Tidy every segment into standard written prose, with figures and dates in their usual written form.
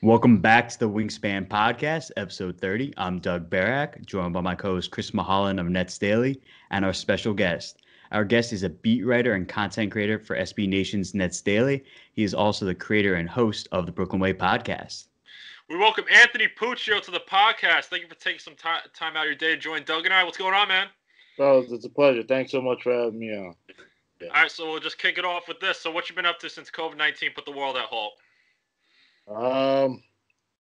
Welcome back to the Wingspan Podcast, episode 30. I'm Doug Barak, joined by my co-host Chris Mulholland of NetsDaily, and our special guest. Our guest is a beat writer and content creator for SBNation's NetsDaily. He is also the creator and host of the Brooklyn Way Podcast. We welcome Anthony Puccio to the podcast. Thank you for taking some time out of your day to join Doug and I. What's going on, man? Oh, it's a pleasure. Thanks so much for having me on. Yeah. All right, so we'll just kick it off with this. So what you been up to since COVID-19 put the world at halt?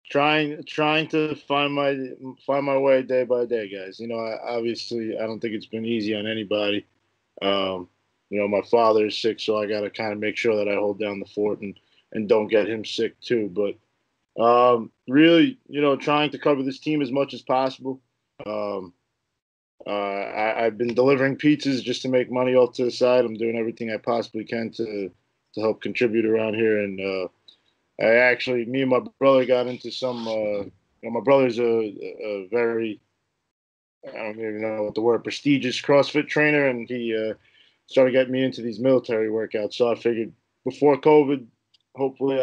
Trying to find my way day by day, guys. You know, obviously I don't think it's been easy on anybody. You know, my father is sick, so I got to kind of make sure that I hold down the fort and don't get him sick too. But really, you know, trying to cover this team as much as possible. I've been delivering pizzas just to make money off to the side. I'm doing everything I possibly can to help contribute around here, and me and my brother got into some, you know, my brother's a very, I don't even know what the word, prestigious CrossFit trainer, and he started getting me into these military workouts. So I figured before COVID, hopefully,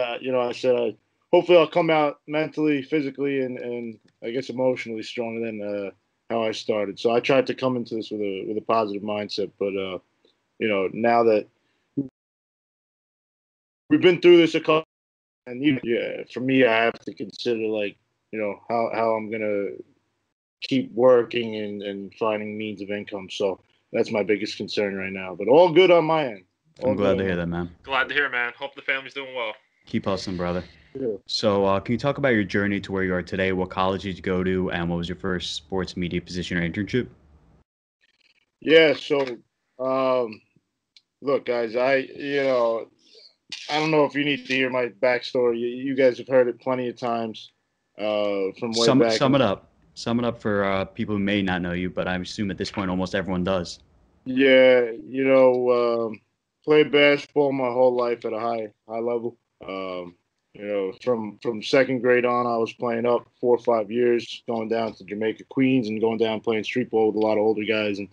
hopefully I'll come out mentally, physically, and I guess emotionally stronger than how I started. So I tried to come into this with a positive mindset, but you know, now that we've been through this a couple. And for me, I have to consider, like, you know, how I'm gonna keep working and finding means of income. So that's my biggest concern right now. But all good on my end. I'm glad to hear that, man. Glad to hear, man. Hope the family's doing well. Keep hustling, brother. Yeah. So can you talk about your journey to where you are today? What college did you go to, and what was your first sports media position or internship? Yeah. So, look, guys, I don't know if you need to hear my backstory. You guys have heard it plenty of times from way back. Sum it up. Sum it up for people who may not know you, but I assume at this point almost everyone does. Yeah, you know, played basketball my whole life at a high level. You know, from second grade on, I was playing up 4 or 5 years, going down to Jamaica, Queens, and going down playing street ball with a lot of older guys, and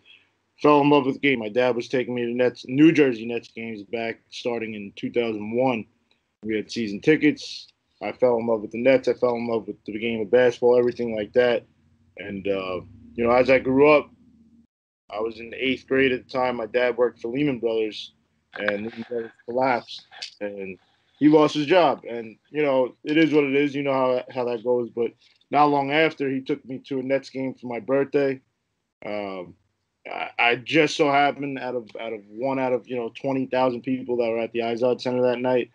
fell in love with the game. My dad was taking me to New Jersey Nets games back starting in 2001. We had season tickets. I fell in love with the Nets. I fell in love with the game of basketball, everything like that. And, you know, as I grew up, I was in the 8th grade at the time. My dad worked for Lehman Brothers, and Lehman Brothers collapsed, and he lost his job. And, you know, it is what it is. You know how that goes. But not long after, he took me to a Nets game for my birthday. I just so happened out of 20,000 people that were at the Izod Center that night,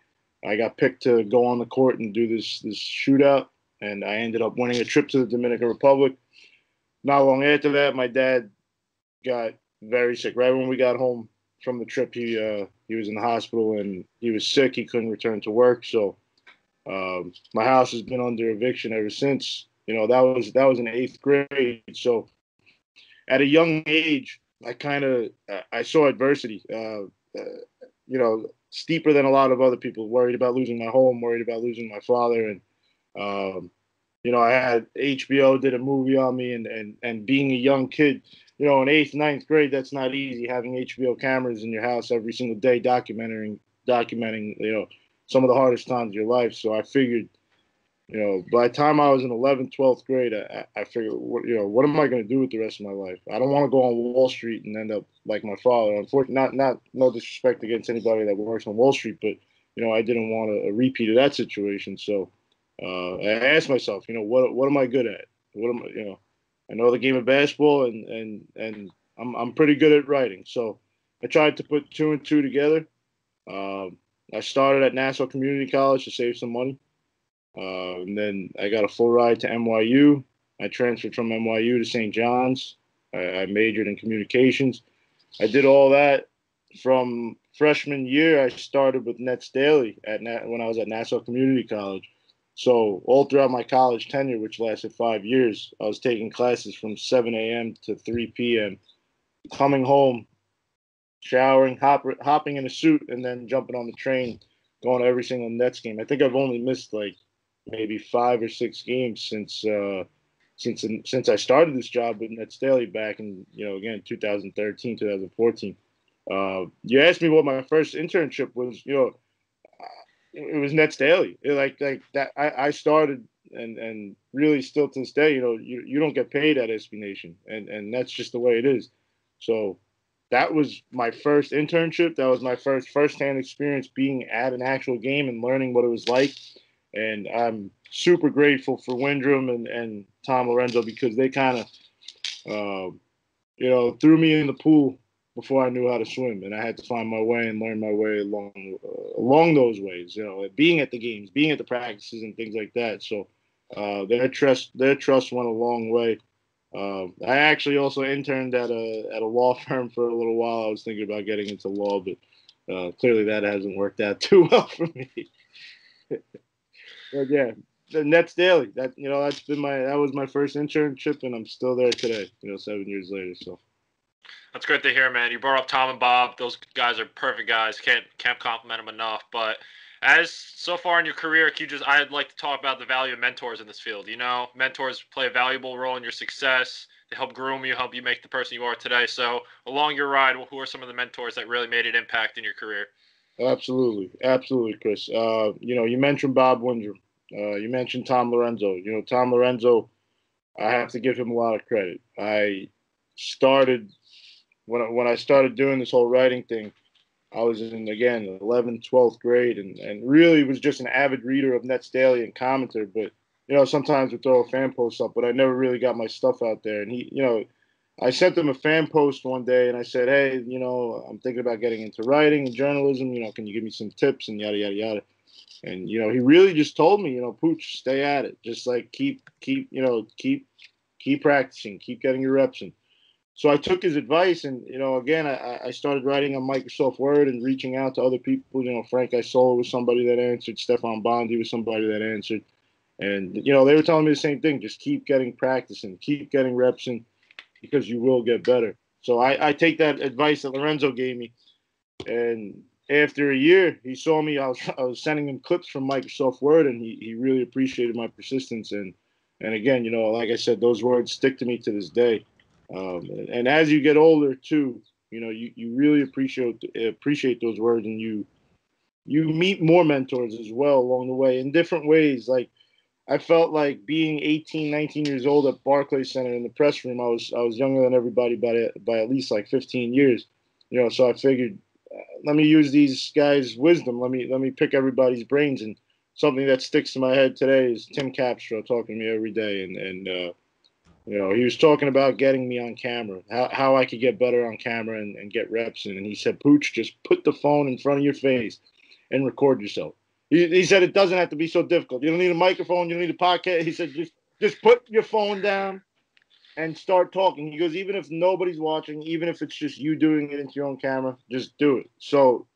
I got picked to go on the court and do this shootout, and I ended up winning a trip to the Dominican Republic. Not long after that, my dad got very sick. Right when we got home from the trip, he was in the hospital and he was sick. He couldn't return to work, so my house has been under eviction ever since. You know, that was in 8th grade, so. At a young age, I saw adversity, you know, steeper than a lot of other people. Worried about losing my home, worried about losing my father, and you know, I had HBO did a movie on me, and being a young kid, you know, in 8th, 9th grade, that's not easy. Having HBO cameras in your house every single day, documenting, you know, some of the hardest times of your life. So I figured, you know, by the time I was in 11th, 12th grade, I figured, what am I going to do with the rest of my life? I don't want to go on Wall Street and end up like my father. Unfortunately, not no disrespect against anybody that works on Wall Street, but, you know, I didn't want a repeat of that situation. So I asked myself, you know, what am I good at? You know, I know the game of basketball, and I'm pretty good at writing. So I tried to put 2 and 2 together. I started at Nassau Community College to save some money. And then I got a full ride to NYU. I transferred from NYU to St. John's. I majored in communications. I did all that. From freshman year, I started with NetsDaily when I was at Nassau Community College. So all throughout my college tenure, which lasted 5 years, I was taking classes from 7 a.m. to 3 p.m., coming home, showering, hopping in a suit, and then jumping on the train, going to every single Nets game. I think I've only missed like maybe 5 or 6 games since I started this job with NetsDaily back in, you know, again, 2013, 2014. You asked me what my first internship was. It was NetsDaily. Like that. I started and really still to this day, you don't get paid at SBNation, and that's just the way it is. So that was my first internship. That was my first-hand experience being at an actual game and learning what it was like. And I'm super grateful for Windrum and Tom Lorenzo because they kind of, threw me in the pool before I knew how to swim, and I had to find my way and learn my way along those ways. Being at the games, being at the practices, and things like that. So their trust went a long way. I actually also interned at a law firm for a little while. I was thinking about getting into law, but clearly that hasn't worked out too well for me. But yeah, the NetsDaily. That was my first internship, and I'm still there today. 7 years later. So that's great to hear, man. You brought up Tom and Bob. Those guys are perfect guys. Can't compliment them enough. But as so far in your career, I'd like to talk about the value of mentors in this field. Mentors play a valuable role in your success. They help groom you, help you make the person you are today. So along your ride, who are some of the mentors that really made an impact in your career? Absolutely, Chris. You mentioned Bob Windrum. You mentioned Tom Lorenzo. Tom Lorenzo, I have to give him a lot of credit. I started when I started doing this whole writing thing. I was in, again, 11th, 12th grade, and really was just an avid reader of NetsDaily and commenter. But sometimes would throw a fan post up, but I never really got my stuff out there. And I sent him a fan post one day, and I said, "Hey, I'm thinking about getting into writing and journalism. Can you give me some tips?" And yada yada yada. And he really just told me, Pooch, stay at it. Just like keep practicing, keep getting your reps in. So I took his advice, and again, I started writing on Microsoft Word and reaching out to other people. Frank Isola was somebody that answered. Stefan Bondi was somebody that answered, and they were telling me the same thing: just keep getting practice and keep getting reps in, because you will get better. So I take that advice that Lorenzo gave me, and after a year, he saw me. I was sending him clips from Microsoft Word, and he really appreciated my persistence. And again, like I said, those words stick to me to this day. And as you get older too, you really appreciate those words, and you meet more mentors as well along the way in different ways. Like I felt like being 18, 19 years old at Barclays Center in the press room, I was younger than everybody by at least like 15 years. So I figured, let me use these guys' wisdom. Let me pick everybody's brains. And something that sticks in my head today is Tim Capstraw talking to me every day, and he was talking about getting me on camera, how I could get better on camera and get reps in. And he said, Pooch, just put the phone in front of your face and record yourself. He said it doesn't have to be so difficult. You don't need a microphone. You don't need a podcast. He said, just put your phone down and start talking. He goes, even if nobody's watching, even if it's just you doing it into your own camera, just do it. So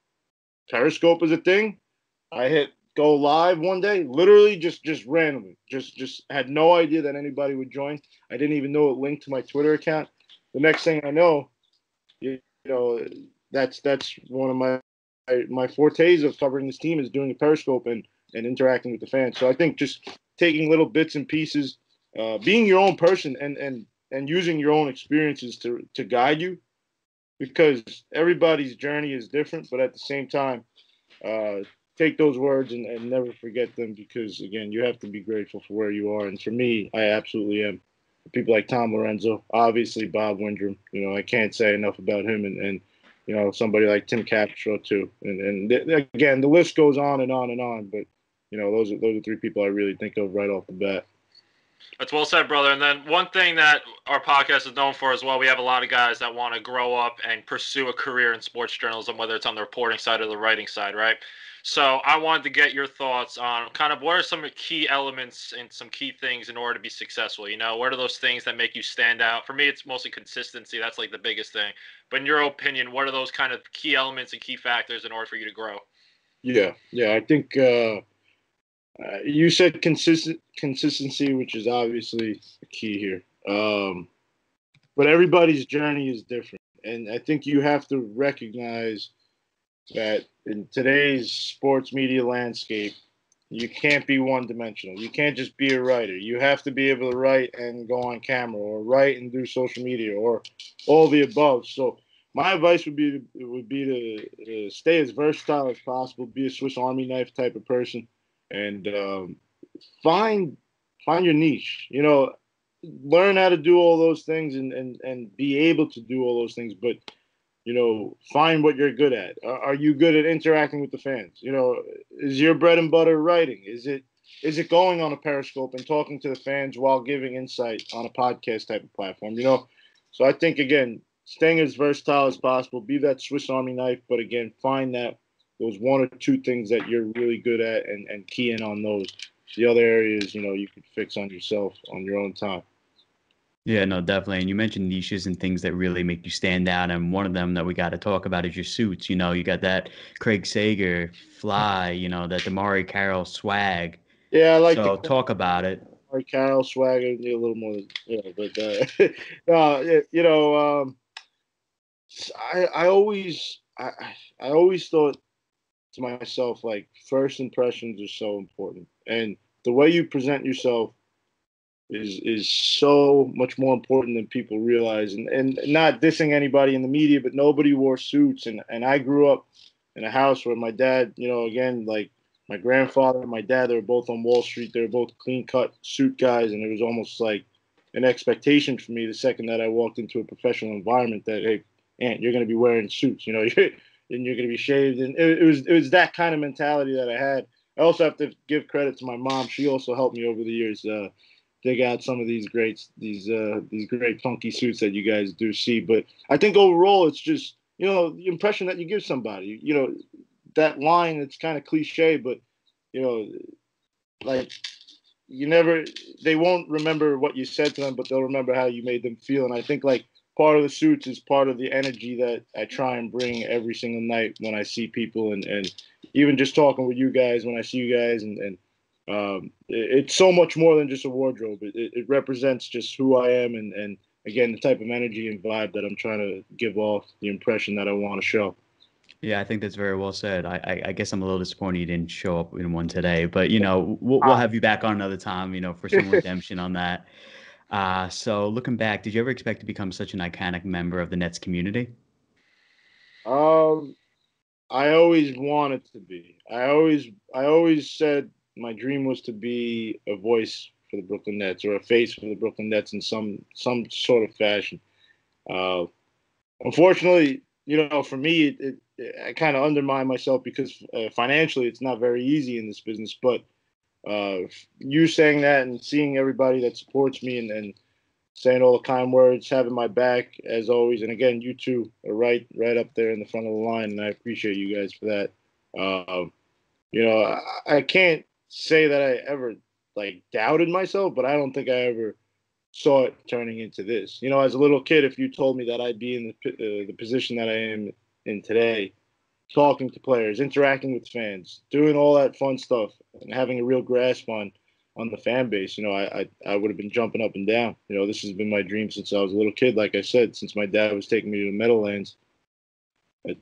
Periscope is a thing. I hit go live one day, literally just randomly. Just had no idea that anybody would join. I didn't even know it linked to my Twitter account. The next thing I know, that's one of my fortes of covering this team is doing a Periscope and interacting with the fans. So I think just taking little bits and pieces, being your own person and using your own experiences to guide you, because everybody's journey is different, but at the same time, take those words and never forget them, because again, you have to be grateful for where you are. And for me, I absolutely am. People like Tom Lorenzo, obviously Bob Windrum, I can't say enough about him, and somebody like Tim Capstraw too. And again, the list goes on and on and on, but those are three people I really think of right off the bat. That's well said, brother. And then one thing that our podcast is known for as well, we have a lot of guys that want to grow up and pursue a career in sports journalism, whether it's on the reporting side or the writing side, right? So I wanted to get your thoughts on kind of what are some key elements and some key things in order to be successful. What are those things that make you stand out? For me, it's mostly consistency. That's like the biggest thing. But in your opinion, what are those kind of key elements and key factors in order for you to grow? Yeah. I think you said consistency, which is obviously the key here. But everybody's journey is different. And I think you have to recognize that in today's sports media landscape, you can't be one-dimensional. You can't just be a writer. You have to be able to write and go on camera, or write and do social media, or all the above. So my advice would be to stay as versatile as possible, be a Swiss Army knife type of person, and find your niche. Learn how to do all those things and be able to do all those things, but find what you're good at. Are you good at interacting with the fans? Is your bread and butter writing? Is it going on a Periscope and talking to the fans while giving insight on a podcast type of platform? So I think, again, staying as versatile as possible, be that Swiss Army knife, but again, find those one or two things that you're really good at and key in on those. The other areas, you could fix on yourself on your own time. Yeah, no, definitely. And you mentioned niches and things that really make you stand out. And one of them that we got to talk about is your suits. You got that Craig Sager fly, that Damari Carroll swag. Yeah, I like so talk about it. Damari Carroll swag. A little more, but I always thought to myself, like, first impressions are so important, and the way you present yourself is so much more important than people realize. And not dissing anybody in the media, but nobody wore suits. And I grew up in a house where my dad, again, like my grandfather and my dad, they were both on Wall Street. They were both clean cut suit guys. And it was almost like an expectation for me the second that I walked into a professional environment that, hey, Ant, you're going to be wearing suits, and you're going to be shaved. And it was that kind of mentality that I had. I also have to give credit to my mom. She also helped me over the years dig out some of these great funky suits that you guys do see. But I think overall, it's just, the impression that you give somebody, that line, it's kind of cliche, but, like, they won't remember what you said to them, but they'll remember how you made them feel. And I think, like, part of the suits is part of the energy that I try and bring every single night when I see people, and even just talking with you guys when I see you guys, and it's so much more than just a wardrobe. It represents just who I am, and again, the type of energy and vibe that I'm trying to give off, the impression that I want to show. Yeah, I think that's very well said. I guess I'm a little disappointed you didn't show up in one today, but we'll have you back on another time, for some redemption on that. So looking back, did you ever expect to become such an iconic member of the Nets community? I always wanted to be. I always said my dream was to be a voice for the Brooklyn Nets, or a face for the Brooklyn Nets in some sort of fashion. Unfortunately, for me, I kind of undermine myself because financially, it's not very easy in this business. But you saying that and seeing everybody that supports me and saying all the kind words, having my back as always, and again, you two are right up there in the front of the line, and I appreciate you guys for that. I can't say that I ever doubted myself, but I don't think I ever saw it turning into this. As a little kid, if you told me that I'd be in the position that I am in today, talking to players, interacting with fans, doing all that fun stuff, and having a real grasp on the fan base, I would have been jumping up and down. This has been my dream since I was a little kid. Like I said, since my dad was taking me to the Meadowlands at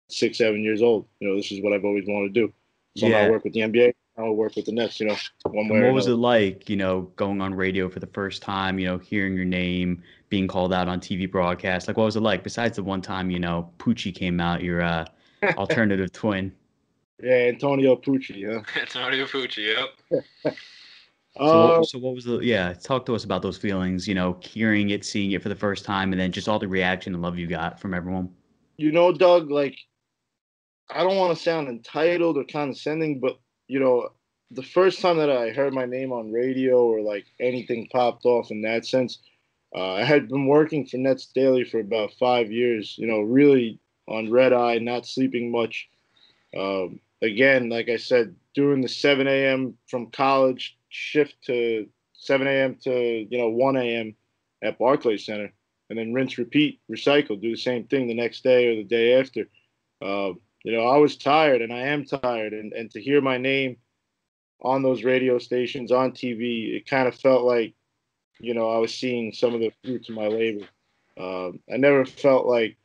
6, 7 years old. This is what I've always wanted to do. So I work with the NBA. I'll work with the Nets, one way or What was it another. like, going on radio for the first time, hearing your name, being called out on TV broadcasts? Like, what was it like? Besides the one time, Pucci came out, your alternative twin. Yeah, Antonio Pucci, huh? Antonio Pucci, yep. So what was talk to us about those feelings, hearing it, seeing it for the first time, and then just all the reaction and love you got from everyone. Doug, like, I don't want to sound entitled or condescending, but, the first time that I heard my name on radio or like anything popped off in that sense, I had been working for NetsDaily for about 5 years, really on red eye, not sleeping much. Again, like I said, doing the 7 a.m. from college shift to 7 a.m. to 1 a.m. at Barclays Center, and then rinse, repeat, recycle, do the same thing the next day or the day after. I was tired, and I am tired, and to hear my name on those radio stations, on TV, it kind of felt like, I was seeing some of the fruits of my labor. I never felt like,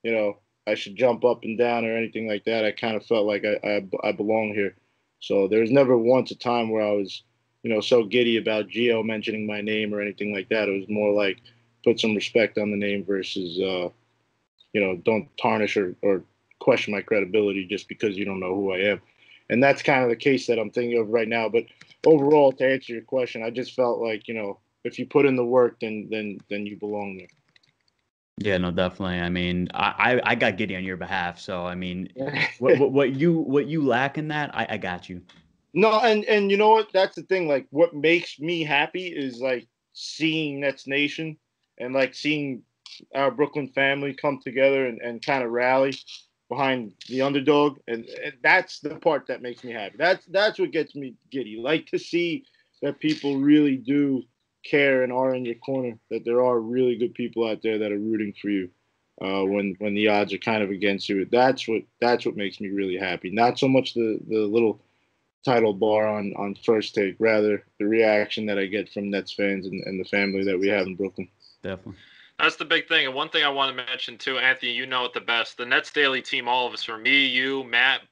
I should jump up and down or anything like that. I kind of felt like I belong here. So there was never once a time where I was, so giddy about Gio mentioning my name or anything like that. It was more like put some respect on the name versus, don't tarnish or question my credibility just because you don't know who I am. And that's kind of the case that I'm thinking of right now. But overall, to answer your question, I just felt like, if you put in the work, then you belong there. Yeah, no, definitely. I mean, I got giddy on your behalf. So, I mean, what you lack in that, I got you. No, and you know what? That's the thing. Like, what makes me happy is like seeing NetsNation and like seeing our Brooklyn family come together and kind of rally behind the underdog, and that's the part that makes me happy. That's what gets me giddy. Like to see that people really do care and are in your corner. That there are really good people out there that are rooting for you when the odds are kind of against you. That's what makes me really happy. Not so much the little title bar on First Take, rather the reaction that I get from Nets fans and the family that we have in Brooklyn. Definitely. That's the big thing. And one thing I want to mention too, Anthony, you know it the best. The NetsDaily team, all of us, for me, you, Matt,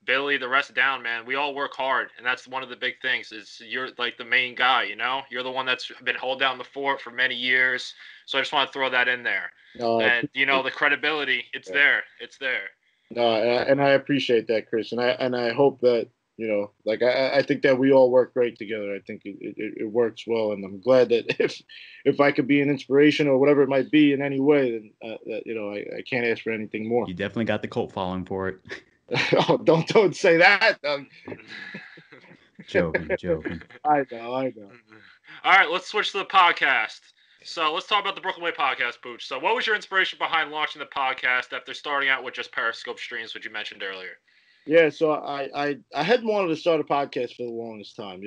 Billy, the rest down, man, we all work hard. And that's one of the big things is you're like the main guy, You're the one that's been holding down the fort for many years. So I just want to throw that in there. And, the credibility, it's there. It's there. No, and I appreciate that, Chris. And I hope that, like I think that we all work great together. I think it works well, and I'm glad that if I could be an inspiration or whatever it might be in any way, then I can't ask for anything more. You definitely got the cult following for it. Oh, don't say that. Joking. I know. All right, let's switch to the podcast. So let's talk about the Brooklyn Way podcast, Pooch. So what was your inspiration behind launching the podcast after starting out with just Periscope streams, which you mentioned earlier? Yeah, so I had wanted to start a podcast for the longest time.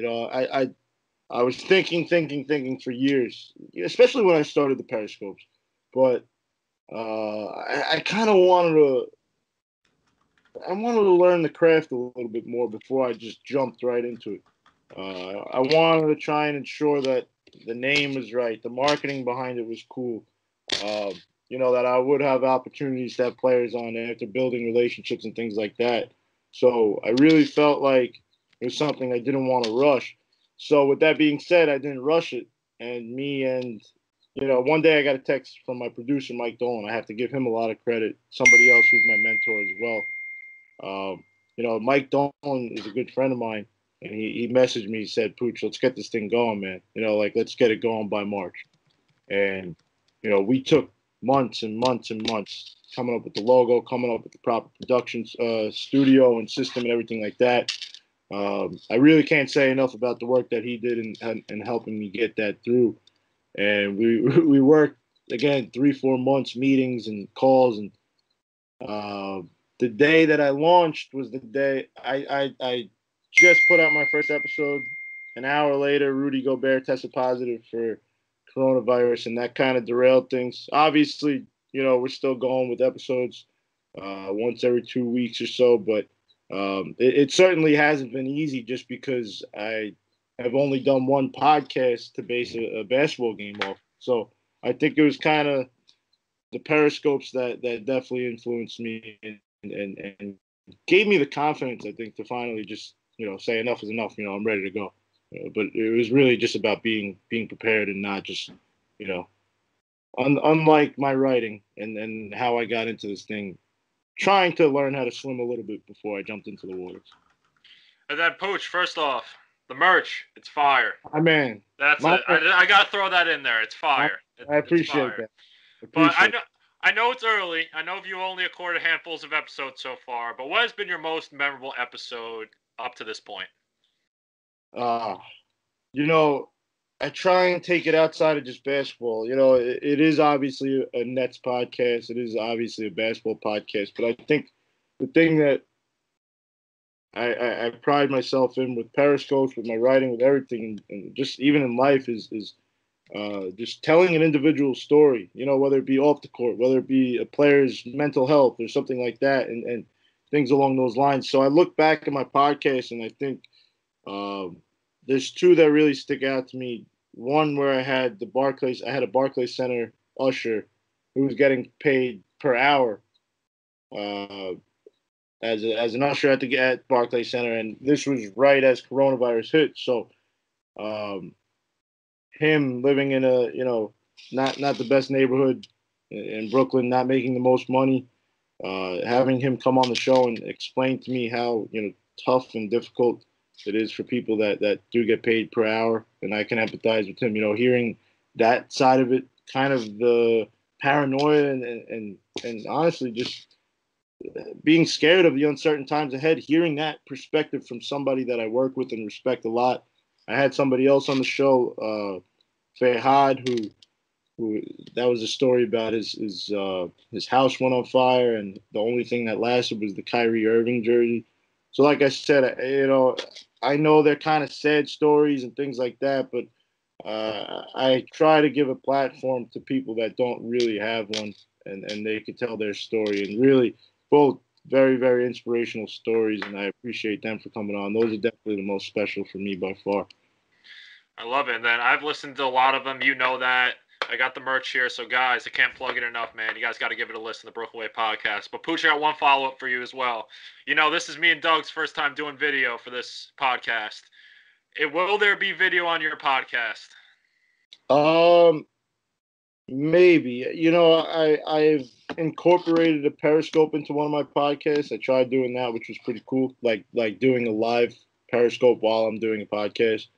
I was thinking for years, especially when I started the Periscopes. But I kind of wanted to learn the craft a little bit more before I just jumped right into it. I wanted to try and ensure that the name was right, the marketing behind it was cool. That I would have opportunities to have players on after building relationships and things like that. So I really felt like it was something I didn't want to rush. So with that being said, I didn't rush it. And one day I got a text from my producer, Mike Dolan. I have to give him a lot of credit. Somebody else who's my mentor as well. Mike Dolan is a good friend of mine. And he messaged me, he said, Pooch, let's get this thing going, man. Let's get it going by March. And, we took months and months and months coming up with the logo, coming up with the proper production studio and system and everything like that. I really can't say enough about the work that he did in helping me get that through. And we worked, again, 3-4 months, meetings and calls. And the day that I launched was the day I just put out my first episode. An hour later, Rudy Gobert tested positive for coronavirus, and that kind of derailed things. Obviously, we're still going with episodes once every 2 weeks or so, but it certainly hasn't been easy just because I have only done one podcast to base a basketball game off. So I think it was kind of the Periscopes that definitely influenced me and gave me the confidence, I think, to finally just say enough is enough. I'm ready to go. But it was really just about being prepared and not just unlike my writing and how I got into this thing, trying to learn how to swim a little bit before I jumped into the waters. And then, Pooch, first off, the merch, it's fire. My man. That's it. I got to throw that in there. It's fire. I appreciate that. But I know it's early. I know you've only recorded handfuls of episodes so far, but what has been your most memorable episode up to this point? I try and take it outside of just basketball. It is obviously a Nets podcast. It is obviously a basketball podcast. But I think the thing that I pride myself in with Periscopes, with my writing, with everything, and just even in life is just telling an individual story, whether it be off the court, whether it be a player's mental health or something like that, and things along those lines. So I look back at my podcast and I think there's two that really stick out to me. One where I had a Barclays Center usher who was getting paid per hour as an usher at Barclays Center, and this was right as coronavirus hit. So him living in a not the best neighborhood in Brooklyn, not making the most money. Having him come on the show and explain to me how tough and difficult it is for people that do get paid per hour, and I can empathize with him. Hearing that side of it, kind of the paranoia and honestly just being scared of the uncertain times ahead. Hearing that perspective from somebody that I work with and respect a lot. I had somebody else on the show, Fahad, who that was a story about his house went on fire, and the only thing that lasted was the Kyrie Irving jersey. So, like I said, I know they're kind of sad stories and things like that, but I try to give a platform to people that don't really have one, and they could tell their story, and really both very, very inspirational stories, and I appreciate them for coming on. Those are definitely the most special for me by far. I love it. And then I've listened to a lot of them. You know that. I got the merch here. So, guys, I can't plug it enough, man. You guys got to give it a listen, the Brooklyn Way podcast. But, Puccio, I got one follow-up for you as well. This is me and Doug's first time doing video for this podcast. Will there be video on your podcast? Maybe. I've incorporated a Periscope into one of my podcasts. I tried doing that, which was pretty cool. Like doing a live Periscope while I'm doing a podcast,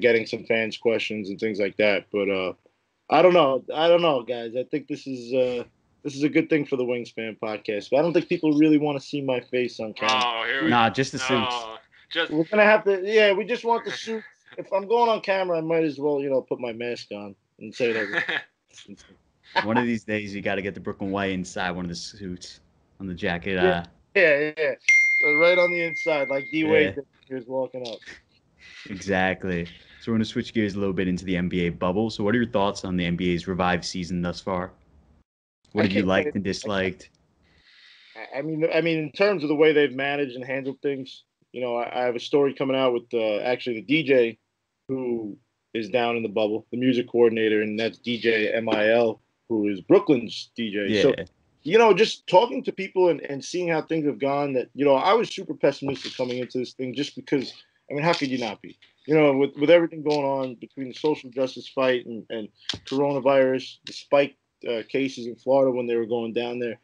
getting some fans' questions and things like that. But I don't know, guys. I think this is a good thing for the Wingspan podcast. But I don't think people really want to see my face on camera. Oh, here we Nah, just the suits. We're gonna have to. Yeah, we just want the suit. If I'm going on camera, I might as well, put my mask on and say that. One of these days, you got to get the Brooklyn Way inside one of the suits on the jacket. Yeah. So right on the inside, like D-Wade was walking up. Exactly. So we're going to switch gears a little bit into the NBA bubble. So what are your thoughts on the NBA's revived season thus far? What have you liked and disliked? I mean, in terms of the way they've managed and handled things, I have a story coming out with actually the DJ who is down in the bubble, the music coordinator, and that's DJ MIL, who is Brooklyn's DJ. Yeah. So, just talking to people and seeing how things have gone, that, I was super pessimistic coming into this thing just because, how could you not be? With everything going on between the social justice fight and coronavirus, the spike cases in Florida when they were going down there,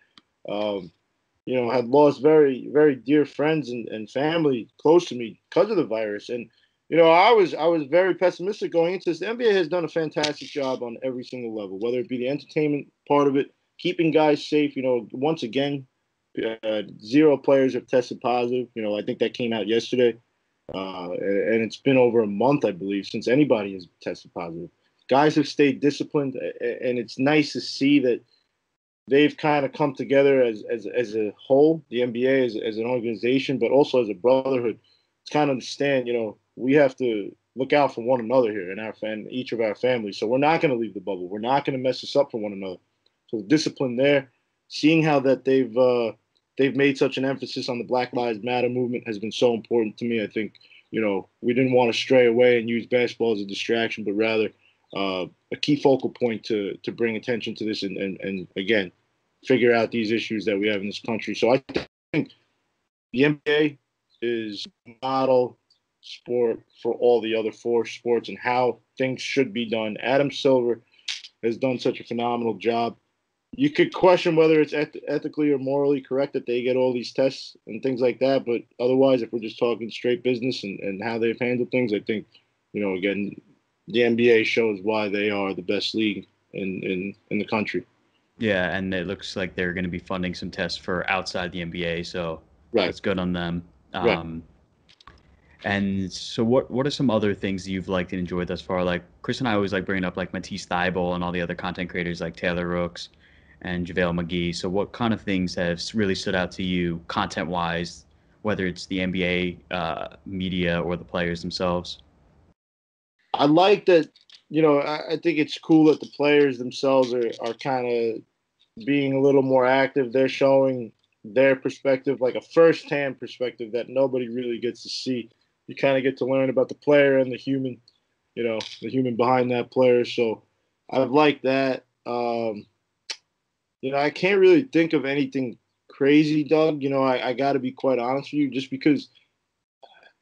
had lost very, very dear friends and family close to me because of the virus. And, I was very pessimistic going into this. The NBA has done a fantastic job on every single level, whether it be the entertainment part of it, keeping guys safe. Once again, 0 players have tested positive. I think that came out yesterday. And it's been over a month, I believe, since anybody has tested positive. Guys have stayed disciplined, and it's nice to see that they've kind of come together as a whole, the NBA as an organization, but also as a brotherhood. To kind of understand, we have to look out for one another here in each of our families. So we're not going to leave the bubble. We're not going to mess this up for one another. So the discipline there, seeing how that they've made such an emphasis on the Black Lives Matter movement has been so important to me. I think, we didn't want to stray away and use basketball as a distraction, but rather a key focal point to bring attention to this and again, figure out these issues that we have in this country. So I think the NBA is a model sport for all the other 4 sports and how things should be done. Adam Silver has done such a phenomenal job. You could question whether it's ethically or morally correct that they get all these tests and things like that. But otherwise, if we're just talking straight business and how they've handled things, I think, again, the NBA shows why they are the best league in the country. Yeah, and it looks like they're going to be funding some tests for outside the NBA, so Right. That's good on them. Right. And so what are some other things that you've liked and enjoyed thus far? Like Chris and I always like bringing up like Matisse Thybulle and all the other content creators like Taylor Rooks and JaVale McGee. So what kind of things have really stood out to you content-wise, whether it's the NBA media or the players themselves? I like that, I think it's cool that the players themselves are kind of being a little more active. They're showing their perspective, like a first-hand perspective that nobody really gets to see. You kind of get to learn about the player and the human, the human behind that player. So I've liked that. I can't really think of anything crazy, Doug. I got to be quite honest with you, just because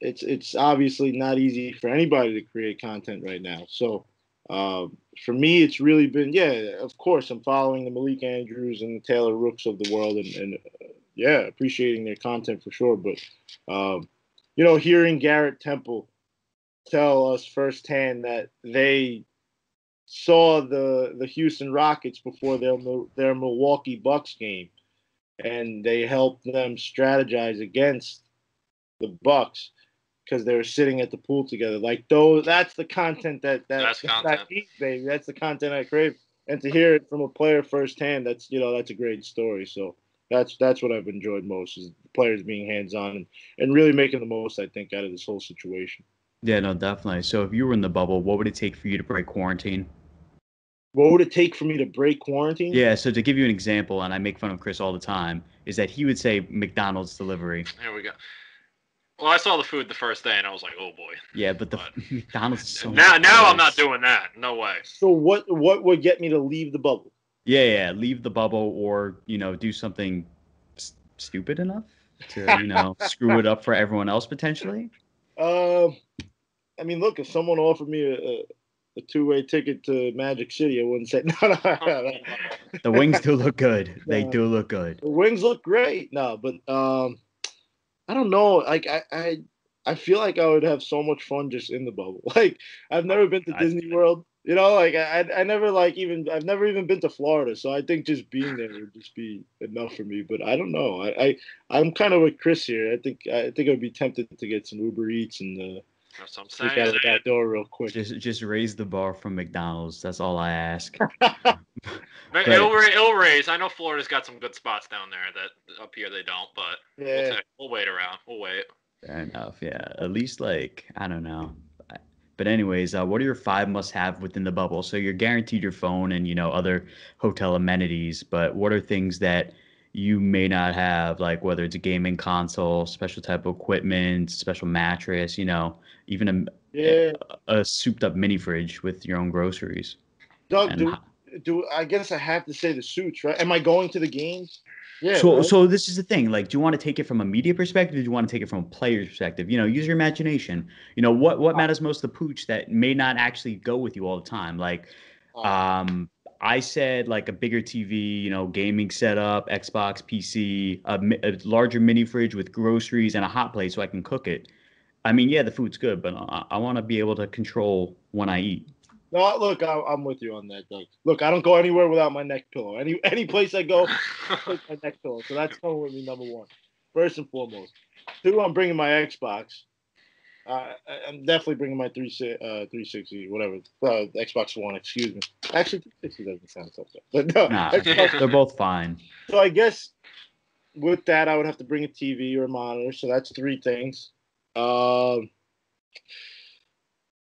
it's obviously not easy for anybody to create content right now. So for me, it's really been, of course, I'm following the Malik Andrews and the Taylor Rooks of the world, and appreciating their content for sure. But hearing Garrett Temple tell us firsthand that they saw the Houston Rockets before their Milwaukee Bucks game, and they helped them strategize against the Bucks because they were sitting at the pool together. Like, that's the content that I need, baby. That's the content I crave. And to hear it from a player firsthand, that's a great story. So that's what I've enjoyed most, is the players being hands-on and really making the most, I think, out of this whole situation. Yeah, no, definitely. So if you were in the bubble, what would it take for you to break quarantine? What would it take for me to break quarantine? Yeah, so to give you an example, and I make fun of Chris all the time, is that he would say McDonald's delivery. Here we go. Well, I saw the food the first day, and I was like, "Oh boy." Yeah, but McDonald's is so now I'm not doing that. No way. So what would get me to leave the bubble? Yeah, leave the bubble, or do something stupid enough to screw it up for everyone else potentially. I mean, look, if someone offered me a two-way ticket to Magic City, I wouldn't say no. The wings do look good. They do look good. The wings look great. No, but I don't know. Like I feel like I would have so much fun just in the bubble. Like, I've never been to Disney World. Like I never I've never even been to Florida. So I think just being there would just be enough for me. But I don't know. I'm kind of with Chris here. I think I would be tempted to get some Uber Eats and that's what I'm sneak out of the back door real quick. Just raise the bar from McDonald's. That's all I ask. It'll raise. I know Florida's got some good spots down there that up here they don't, but we'll wait around. We'll wait. Fair enough. Yeah, at least I don't know. But anyways, what are your 5 must-have within the bubble? So you're guaranteed your phone and other hotel amenities, but what are things that you may not have, like whether it's a gaming console, special type of equipment, special mattress, even a souped-up mini fridge with your own groceries? Doug, do I guess I have to say the suits, right? Am I going to the games? Yeah. So this is the thing. Like, do you want to take it from a media perspective? Or do you want to take it from a player's perspective? Use your imagination. What matters most to Pooch that may not actually go with you all the time. Like, I said like a bigger TV, gaming setup, Xbox, PC, a larger mini fridge with groceries and a hot plate so I can cook it. I mean, yeah, the food's good, but I want to be able to control when I eat. No, look, I'm with you on that, Doug. Look, I don't go anywhere without my neck pillow. Any place I go, I take my neck pillow. So that's coming with me, number 1, first and foremost. 2, I'm bringing my Xbox. I'm definitely bringing my 360, whatever, Xbox One. Excuse me. Actually, 360 doesn't sound so bad, but no, they're both fine. So I guess with that, I would have to bring a TV or a monitor. So that's 3 things.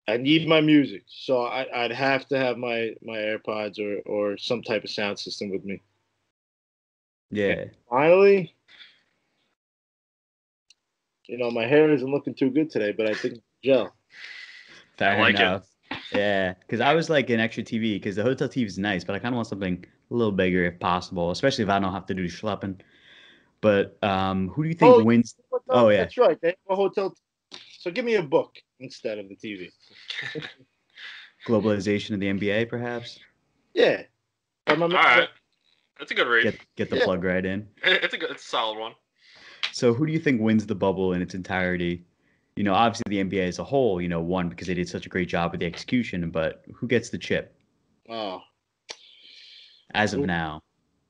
I need my music, so I'd have to have my AirPods or some type of sound system with me. Yeah. And finally, my hair isn't looking too good today, but I think gel. Fair enough. Yeah, because I was like an extra TV, because the hotel TV is nice, but I kind of want something a little bigger if possible, especially if I don't have to do schlepping. But who do you think wins? Oh, yeah. That's right. They have a hotel. So give me a book instead of the TV. Globalization of the NBA, perhaps? Yeah. All right. That's a good read. Get the plug right in. It's a solid one. So who do you think wins the bubble in its entirety? Obviously the NBA as a whole, won because they did such a great job with the execution, but who gets the chip? Oh. As of now.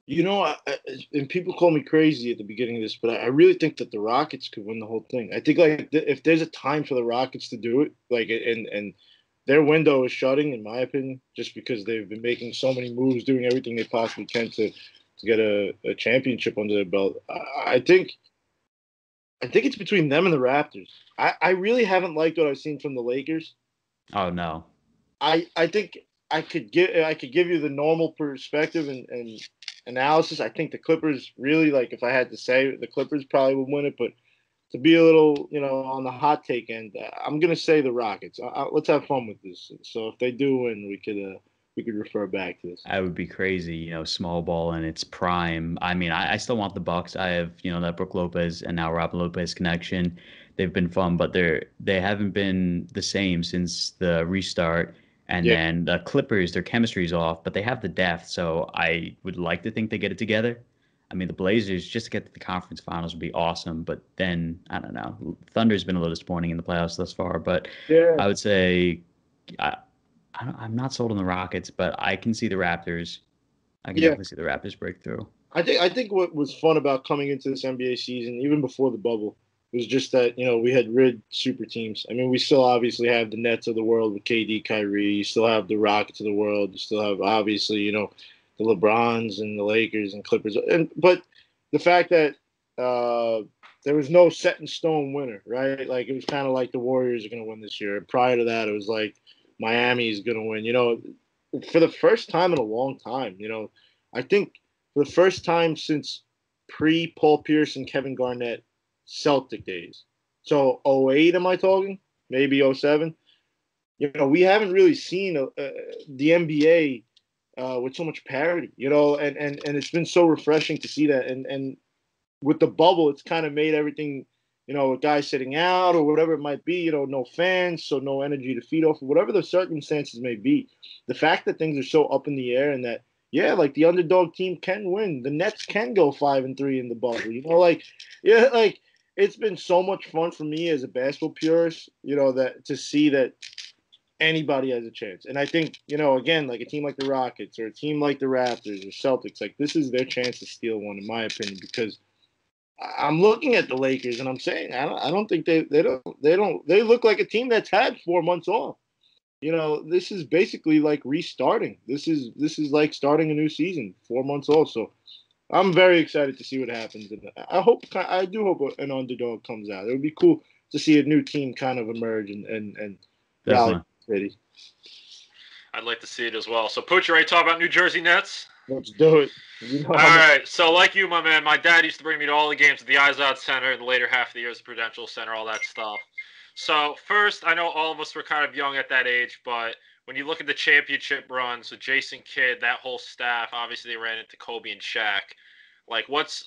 And people call me crazy at the beginning of this, but I really think that the Rockets could win the whole thing. I think if there's a time for the Rockets to do it, and their window is shutting, in my opinion, just because they've been making so many moves, doing everything they possibly can to get a championship under their belt. I think it's between them and the Raptors. I really haven't liked what I've seen from the Lakers. Oh no. I think I could give you the normal perspective and analysis. I think the Clippers really, if I had to say, the Clippers probably would win it, but to be a little, on the hot take end, I'm gonna say the Rockets. Let's have fun with this. So if they do win, we could refer back to this. I would be crazy, small ball in its prime. I mean, I still want the Bucks. I have, that Brook Lopez and now Robin Lopez connection. They've been fun, but they haven't been the same since the restart. And then the Clippers, their chemistry's off, but they have the depth. So I would like to think they get it together. I mean, the Blazers, just to get to the conference finals would be awesome. But then, I don't know. Thunder's been a little disappointing in the playoffs thus far. But I would say I'm not sold on the Rockets, but I can see the Raptors. I can definitely see the Raptors break through. I think what was fun about coming into this NBA season, even before the bubble, was just that, we had rid super teams. I mean, we still obviously have the Nets of the world with KD, Kyrie. You still have the Rockets of the world. You still have, obviously, the LeBrons and the Lakers and Clippers. But the fact that there was no set in stone winner, right? Like, it was kind of like the Warriors are going to win this year. Prior to that, it was like Miami is going to win. For the first time in a long time, I think for the first time since pre-Paul Pierce and Kevin Garnett Celtic days. So 08, am I talking? Maybe 07? We haven't really seen the NBA with so much parity, and it's been so refreshing to see that. And with the bubble, it's kind of made everything, a guy sitting out or whatever it might be, no fans, so no energy to feed off, whatever the circumstances may be. The fact that things are so up in the air and that, like the underdog team can win. The Nets can go 5-3 in the bubble, it's been so much fun for me as a basketball purist, that to see that anybody has a chance. And I think, again, like a team like the Rockets or a team like the Raptors or Celtics, like this is their chance to steal one, in my opinion, because I'm looking at the Lakers and I'm saying I don't think they look like a team that's had 4 months off. This is basically like restarting. This is like starting a new season, 4 months off. So I'm very excited to see what happens. And I do hope an underdog comes out. It would be cool to see a new team kind of emerge and rally city. I'd like to see it as well. So, Puccio, ready to talk about New Jersey Nets? Let's do it. All right. So, like you, my man, my dad used to bring me to all the games at the Izod Center in the later half of the years, the Prudential Center, all that stuff. So, first, I know all of us were kind of young at that age, but when you look at the championship runs with Jason Kidd, that whole staff, obviously they ran into Kobe and Shaq. Like, what's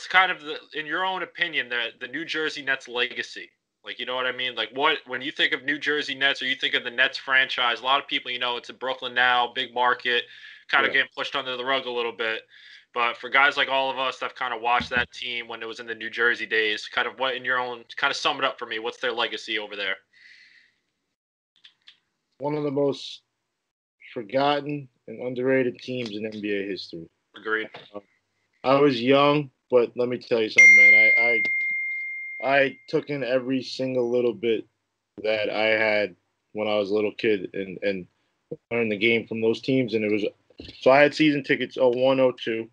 kind of in your own opinion, the New Jersey Nets legacy? Like, you know what I mean? Like, when you think of New Jersey Nets or you think of the Nets franchise, a lot of people, it's in Brooklyn now, big market, kind of getting pushed under the rug a little bit. But for guys like all of us that have kind of watched that team when it was in the New Jersey days, kind of what in your own, kind of sum it up for me, what's their legacy over there? One of the most forgotten and underrated teams in NBA history. Agreed. I was young, but let me tell you something, man. I took in every single little bit that I had when I was a little kid and learned the game from those teams. And so I had season tickets 01, 02,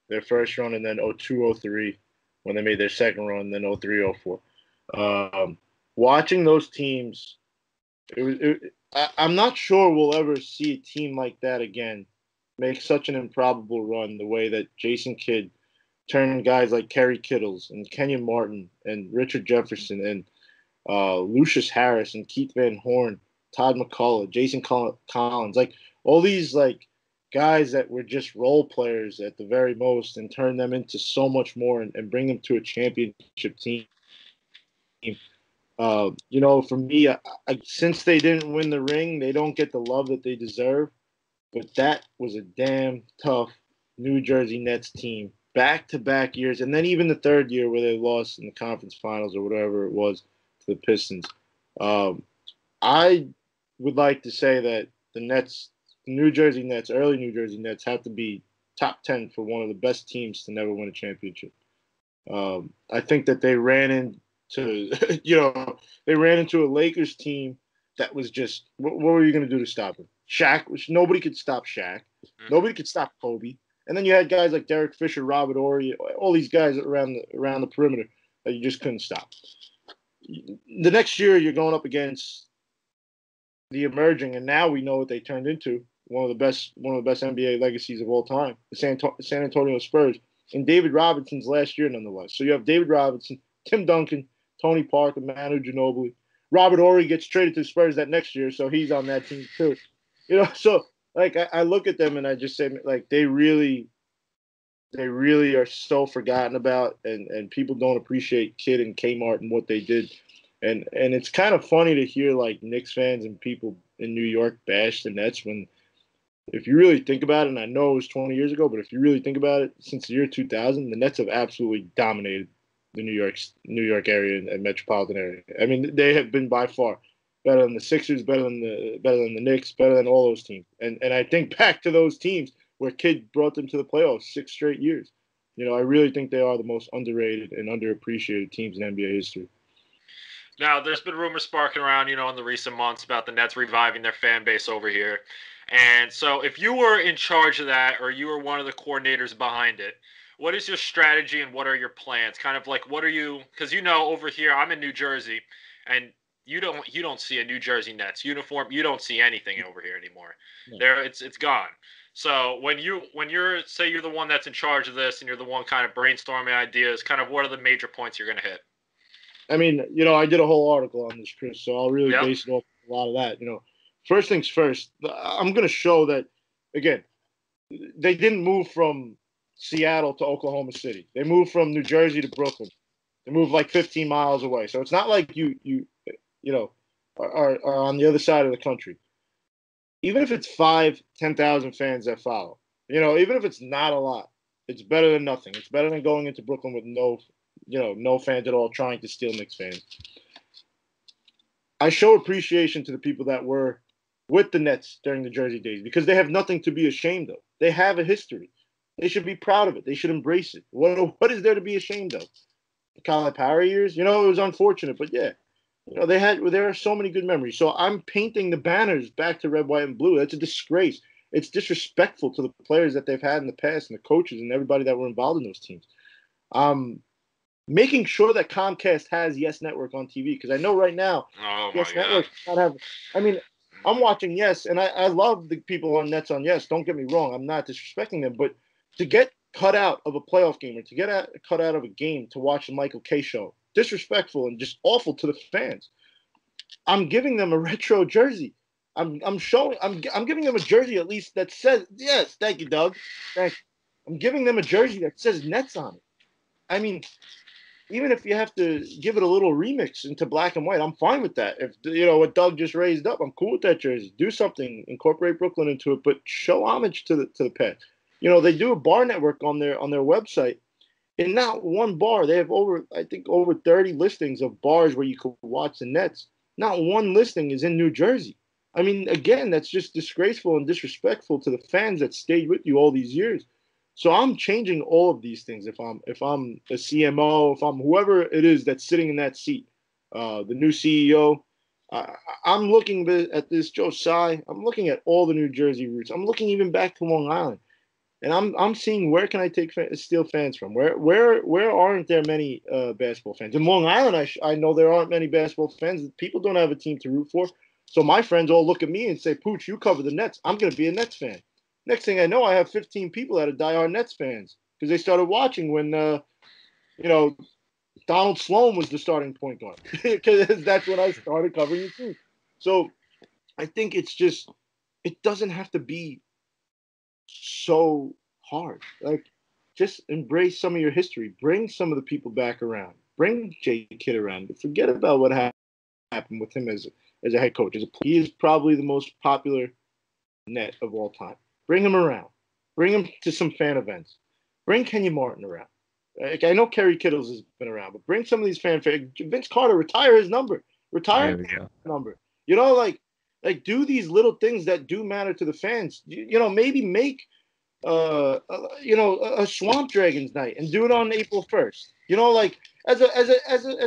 their first run, and then 02, 03 when they made their second run, then 03, 04. Watching those teams, I'm not sure we'll ever see a team like that again make such an improbable run the way that Jason Kidd turned guys like Kerry Kittles and Kenyon Martin and Richard Jefferson and Lucius Harris and Keith Van Horn, Todd McCullough, Jason Collins, like all these like guys that were just role players at the very most, and turn them into so much more and bring them to a championship team. For me, since they didn't win the ring, they don't get the love that they deserve. But that was a damn tough New Jersey Nets team, back-to-back years, and then even the third year where they lost in the conference finals or whatever it was to the Pistons. I would like to say that the New Jersey Nets, early New Jersey Nets, have to be top 10 for one of the best teams to never win a championship. I think that they ran into, a Lakers team that was just, what were you going to do to stop him? Shaq, which nobody could stop Shaq. Nobody could stop Kobe. And then you had guys like Derek Fisher, Robert Horry, all these guys around the perimeter that you just couldn't stop. The next year, you're going up against the emerging, and now we know what they turned into, one of the best NBA legacies of all time, the San Antonio Spurs, and David Robinson's last year, nonetheless. So you have David Robinson, Tim Duncan, Tony Parker, Manu Ginobili. Robert Horry gets traded to the Spurs that next year, so he's on that team too. So like I look at them and I just say, like, they really are so forgotten about, and people don't appreciate Kidd and Kmart and what they did. And it's kind of funny to hear like Knicks fans and people, in New York bash the Nets when, if you really think about it, and I know it was 20 years ago, but if you really think about it, since the year 2000, the Nets have absolutely dominated the New York area and metropolitan area. I mean, they have been by far better than the Sixers, better than the Knicks, better than all those teams. And I think back to those teams where Kidd brought them to the playoffs 6 straight years. You know, I really think they are the most underrated and underappreciated teams in NBA history. Now, there's been rumors sparking around, in the recent months about the Nets reviving their fan base over here. And so if you were in charge of that, or you were one of the coordinators behind it, what is your strategy and what are your plans? Kind of like, what are you, because over here, I'm in New Jersey, and you don't see a New Jersey Nets uniform. You don't see anything over here anymore. No. It's gone. So when you're say you're the one that's in charge of this and you're the one kind of brainstorming ideas, kind of what are the major points you're going to hit? I mean, I did a whole article on this, Chris, so I'll really base it off a lot of that. First things first, I'm going to show that, again, they didn't move from Seattle to Oklahoma City. They moved from New Jersey to Brooklyn. They moved like 15 miles away. So it's not like you are on the other side of the country. Even if it's 10,000 fans that follow, even if it's not a lot, it's better than nothing. It's better than going into Brooklyn with no fans at all trying to steal Knicks fans. I show appreciation to the people that were with the Nets during the Jersey days because they have nothing to be ashamed of. They have a history. They should be proud of it. They should embrace it. What is there to be ashamed of? The Calipari years, it was unfortunate, but yeah. There are so many good memories. So I'm painting the banners back to red, white, and blue. That's a disgrace. It's disrespectful to the players that they've had in the past and the coaches and everybody that were involved in those teams. Making sure that Comcast has Yes Network on TV because I know right now Yes Network does not have. I mean, I'm watching Yes, and I love the people on Nets on Yes. Don't get me wrong. I'm not disrespecting them, but to get cut out of a playoff game or to get cut out of a game to watch the Michael K show, disrespectful and just awful to the fans. I'm giving them a retro jersey. I'm giving them a jersey at least that says yes. Thank you, Doug. Thank you. I'm giving them a jersey that says Nets on it. I mean, even if you have to give it a little remix into black and white, I'm fine with that. If what Doug just raised up, I'm cool with that jersey. Do something, incorporate Brooklyn into it, but show homage to the past. They do a bar network on their website. In not one bar, they have over 30 listings of bars where you could watch the Nets. Not one listing is in New Jersey. I mean, again, that's just disgraceful and disrespectful to the fans that stayed with you all these years. So I'm changing all of these things. If I'm a CMO, if I'm whoever it is that's sitting in that seat, the new CEO, I'm looking at this Joe Tsai. I'm looking at all the New Jersey roots. I'm looking even back to Long Island. And I'm seeing where can I steal fans from? Where aren't there many basketball fans? In Long Island, I know there aren't many basketball fans. People don't have a team to root for. So my friends all look at me and say, Pooch, you cover the Nets. I'm going to be a Nets fan. Next thing I know, I have 15 people that are diehard Nets fans because they started watching when, Donald Sloan was the starting point guard. Because that's when I started covering the team. So I think it doesn't have to be so hard. Like, just embrace some of your history. Bring some of the people back around. Bring Jay Kidd around. But forget about what happened with him as a head coach. He is probably the most popular Net of all time. Bring him around. Bring him to some fan events. Bring Kenyon Martin around. Like, I know Kerry Kittles has been around, but bring some of these Vince Carter, retire his number. Retire his number. Like do these little things that do matter to the fans. Maybe make a Swamp Dragons night and do it on April 1st. As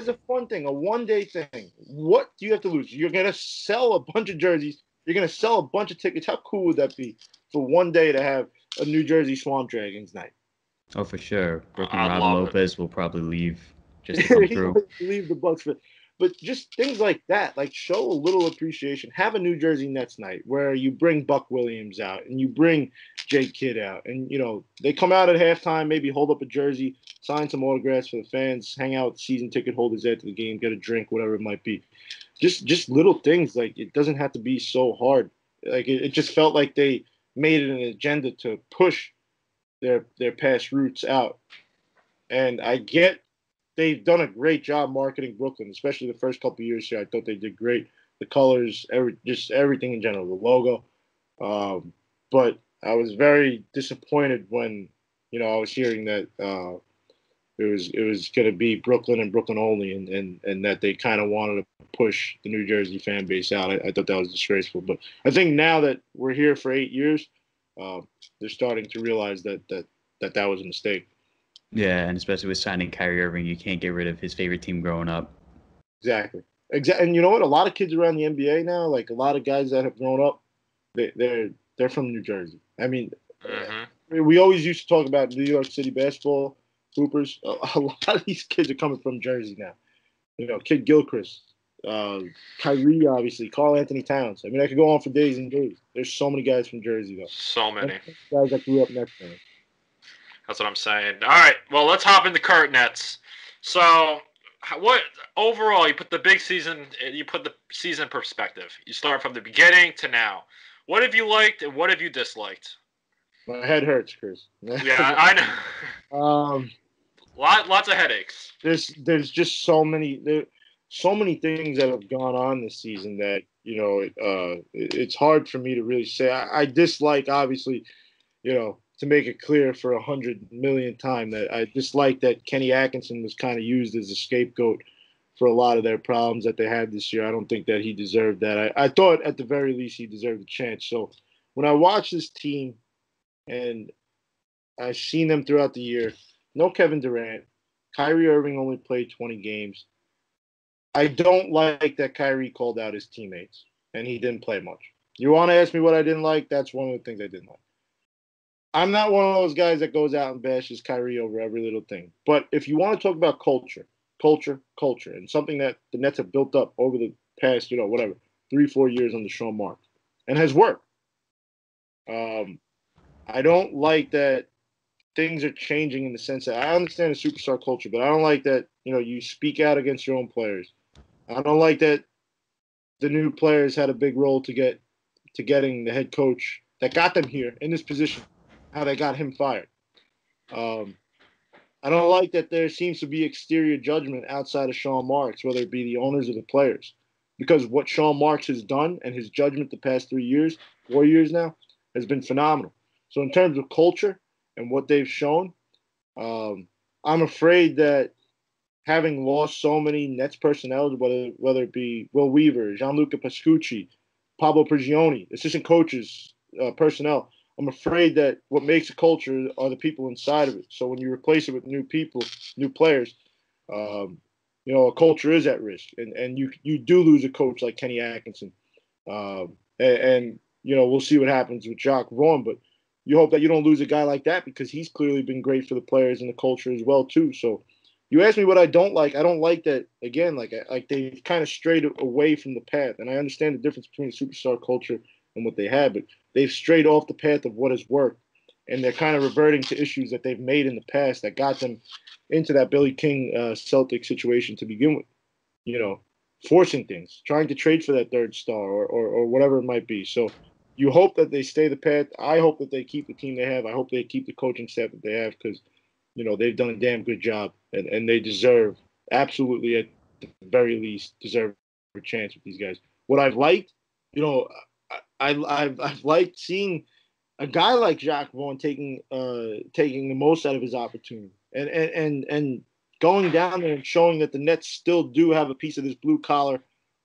a fun thing, a one-day thing. What do you have to lose? You're gonna sell a bunch of jerseys. You're gonna sell a bunch of tickets. How cool would that be for one day to have a New Jersey Swamp Dragons night? Oh, for sure. Brooklyn Robin Lopez will probably leave just to come through. Leave the Bucks, but just things like that, like show a little appreciation. Have a New Jersey Nets night where you bring Buck Williams out and you bring Jay Kidd out, and they come out at halftime, maybe hold up a jersey, sign some autographs for the fans, hang out with season ticket holders after the game, get a drink, whatever it might be. Just little things. Like, it doesn't have to be so hard. Like, it just felt like they made it an agenda to push their past roots out. And I get they've done a great job marketing Brooklyn, especially the first couple of years here. I thought they did great. the colors, just everything in general, the logo. But I was very disappointed when I was hearing that it was going to be Brooklyn and Brooklyn only, and that they kind of wanted to push the New Jersey fan base out. I thought that was disgraceful. But I think now that we're here for 8 years, they're starting to realize that was a mistake. Yeah, and especially with signing Kyrie Irving, you can't get rid of his favorite team growing up. Exactly. And you know what? A lot of kids around the NBA now, like a lot of guys that have grown up, they're from New Jersey. I mean, we always used to talk about New York City basketball hoopers. A lot of these kids are coming from Jersey now. Kid Gilchrist, Kyrie, obviously, Karl Anthony Towns. I mean, I could go on for days and days. There's so many guys from Jersey, though. So many. Guys that grew up next to me. That's what I'm saying. All right, well, let's hop into Kurt Nets. So, what overall? You put the season perspective. You start from the beginning to now. What have you liked and what have you disliked? My head hurts, Chris. Yeah, I know. Lots of headaches. There's just so many things that have gone on this season that it's hard for me to really say. I dislike, obviously, to make it clear for 100 millionth time, that I dislike that Kenny Atkinson was kind of used as a scapegoat for a lot of their problems that they had this year. I don't think that he deserved that. I thought at the very least he deserved a chance. So when I watch this team and I've seen them throughout the year, no Kevin Durant, Kyrie Irving only played 20 games. I don't like that Kyrie called out his teammates and he didn't play much. You want to ask me what I didn't like? That's one of the things I didn't like. I'm not one of those guys that goes out and bashes Kyrie over every little thing. But if you want to talk about culture, and something that the Nets have built up over the past, 3-4 years under Sean Marks, and has worked. I don't like that things are changing in the sense that I understand the superstar culture, but I don't like that, you speak out against your own players. I don't like that the new players had a big role to getting the head coach that got them here in this position, how they got him fired. I don't like that there seems to be exterior judgment outside of Sean Marks, whether it be the owners or the players. Because what Sean Marks has done and his judgment the past 4 years now, has been phenomenal. So in terms of culture and what they've shown, I'm afraid that having lost so many Nets personnel, whether it be Will Weaver, Gianluca Pascucci, Pablo Prigioni, assistant coaches, personnel, I'm afraid that what makes a culture are the people inside of it. So when you replace it with new people, new players, a culture is at risk, and you do lose a coach like Kenny Atkinson, and we'll see what happens with Jacques Vaughn, but you hope that you don't lose a guy like that because he's clearly been great for the players and the culture as well too. So you asked me what I don't like. I don't like that, again, like they've kind of strayed away from the path, and I understand the difference between the superstar culture and what they had, but they've strayed off the path of what has worked, and they're kind of reverting to issues that they've made in the past that got them into that Billy King Celtic situation to begin with, forcing things, trying to trade for that third star or whatever it might be. So you hope that they stay the path. I hope that they keep the team they have. I hope they keep the coaching staff that they have because, they've done a damn good job, and they deserve, absolutely at the very least, deserve a chance with these guys. What I've liked, I've liked seeing a guy like Jacques Vaughn taking the most out of his opportunity and going down there and showing that the Nets still do have a piece of this blue collar,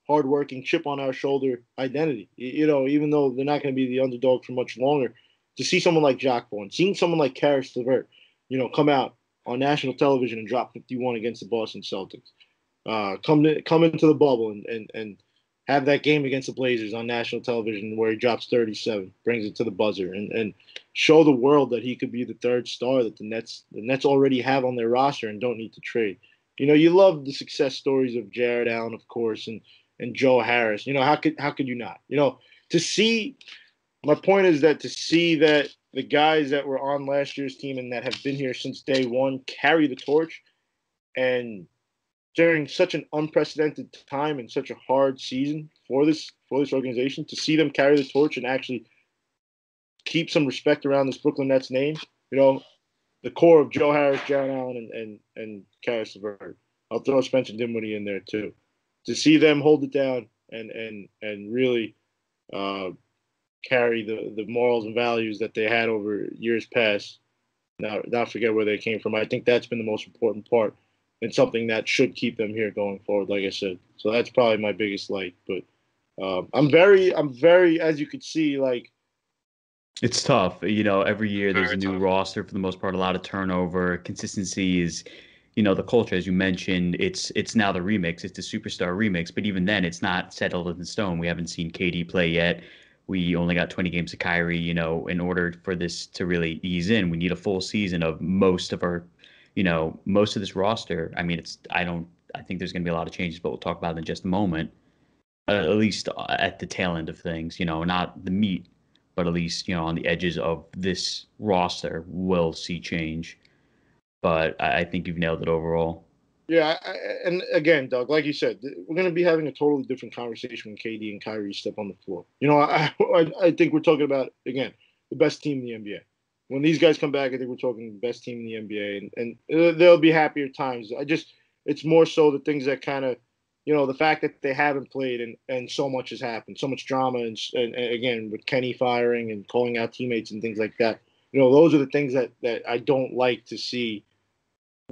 hardworking, chip on our shoulder identity. Even though they're not going to be the underdog for much longer, to see someone like Jacques Vaughn, seeing someone like Karis LeVert, come out on national television and drop 51 against the Boston Celtics, come into the bubble and have that game against the Blazers on national television where he drops 37, brings it to the buzzer, and show the world that he could be the third star that the Nets already have on their roster and don't need to trade. You love the success stories of Jared Allen, of course, and Joe Harris. How could you not? To see, my point is that to see that the guys that were on last year's team and that have been here since day one carry the torch, and during such an unprecedented time and such a hard season for this organization, to see them carry the torch and actually keep some respect around this Brooklyn Nets name, the core of Joe Harris, Jared Allen, and Karis LeVert. I'll throw Spencer Dinwiddie in there too. To see them hold it down and really carry the morals and values that they had over years past. Not forget where they came from. I think that's been the most important part and something that should keep them here going forward, like I said. So that's probably my biggest like. But I'm very, as you could see, like, it's tough. Every year there's Very a new tough. roster for the most part, a lot of turnover. Consistency is, the culture, as you mentioned, it's now the remix, it's the superstar remix, but even then it's not settled in stone. We haven't seen KD play yet. We only got 20 games of Kyrie. In order for this to really ease in, we need a full season of most of this roster. I mean, I think there's going to be a lot of changes, but we'll talk about it in just a moment. At least at the tail end of things, not the meat, but at least, on the edges of this roster, we'll see change. But I think you've nailed it overall. yeah. And again, Doug, like you said, we're going to be having a totally different conversation when KD and Kyrie step on the floor. I think we're talking about, again, the best team in the NBA. When these guys come back, I think we're talking the best team in the NBA, and there'll be happier times. It's more so the things that kind of, the fact that they haven't played and so much has happened, so much drama, and again, with Kenny firing and calling out teammates and things like that. Those are the things that I don't like to see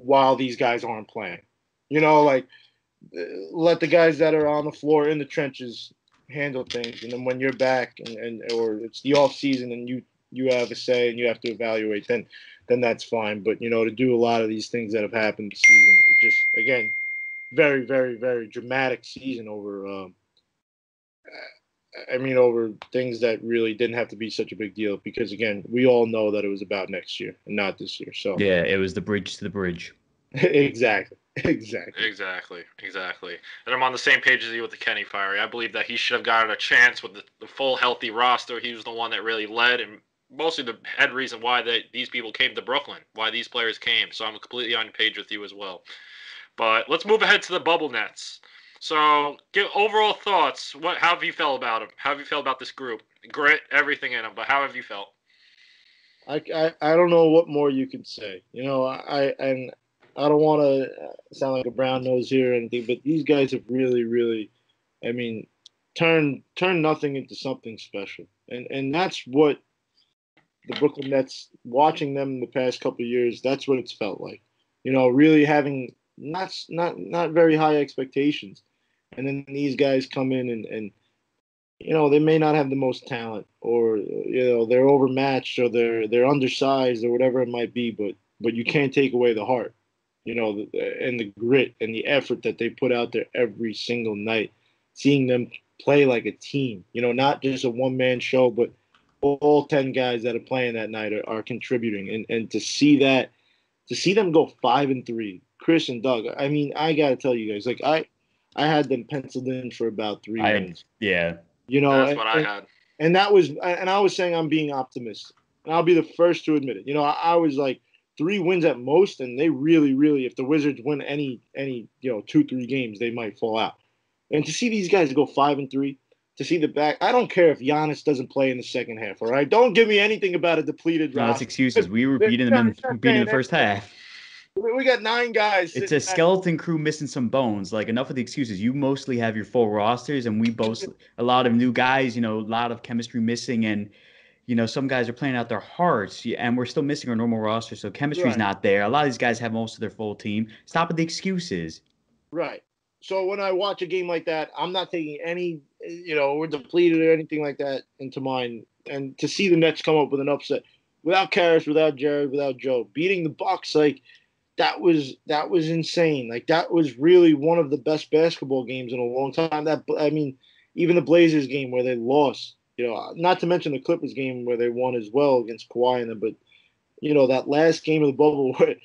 while these guys aren't playing. Like, let the guys that are on the floor in the trenches handle things, and then when you're back or it's the off season and you have a say and you have to evaluate, then that's fine. But to do a lot of these things that have happened this season, it just, again, very, very, very dramatic season over. Over things that really didn't have to be such a big deal because, again, we all know that it was about next year and not this year. So Yeah, it was the bridge to the bridge. exactly. Exactly. And I'm on the same page as you with the Kenny firing. I believe that he should have gotten a chance with the full healthy roster. He was the one that really led and mostly the head reason why these people came to Brooklyn, why these players came. So I'm completely on page with you as well. But let's move ahead to the bubble nets. So, give overall thoughts. How have you felt about them? How have you felt about this group? Grit, everything in them. But how have you felt? I don't know what more you can say. I don't want to sound like a brown nose here or anything, but these guys have really, really, turned nothing into something special, and that's what the Brooklyn Nets. Watching them in the past couple of years, that's what it's felt like. Really having not very high expectations, and then these guys come in and they may not have the most talent, or they're overmatched, or they're undersized, or whatever it might be, but you can't take away the heart, and the grit and the effort that they put out there every single night. Seeing them play like a team, not just a one-man show, but all 10 guys that are playing that night are contributing, and to see them go 5-3, Chris and Doug. I gotta tell you guys, like, I had them penciled in for about 3 wins. Yeah. That's what I had. And I was saying I'm being optimistic, and I'll be the first to admit it. I was like 3 wins at most, and they really, really, if the Wizards win any 2-3 games, they might fall out. And to see these guys go 5-3, to see the back, I don't care if Giannis doesn't play in the second half. All right, don't give me anything about a depleted No, it's roster. excuses. We were beating them in the first half. We got 9 guys. It's a skeleton crew missing some bones. Like, enough of the excuses. You mostly have your full rosters, and we boast a lot of new guys. A lot of chemistry missing, and some guys are playing out their hearts, and we're still missing our normal roster, so chemistry's Right. not there. A lot of these guys have most of their full team. Stop with the excuses. Right. So when I watch a game like that, I'm not taking any, we're depleted or anything like that into mind. And to see the Nets come up with an upset without Karras, without Jared, without Joe, beating the Bucks, like, that was insane. Like, that was really one of the best basketball games in a long time. Even the Blazers game where they lost, not to mention the Clippers game where they won as well against Kawhi and them, but that last game of the bubble where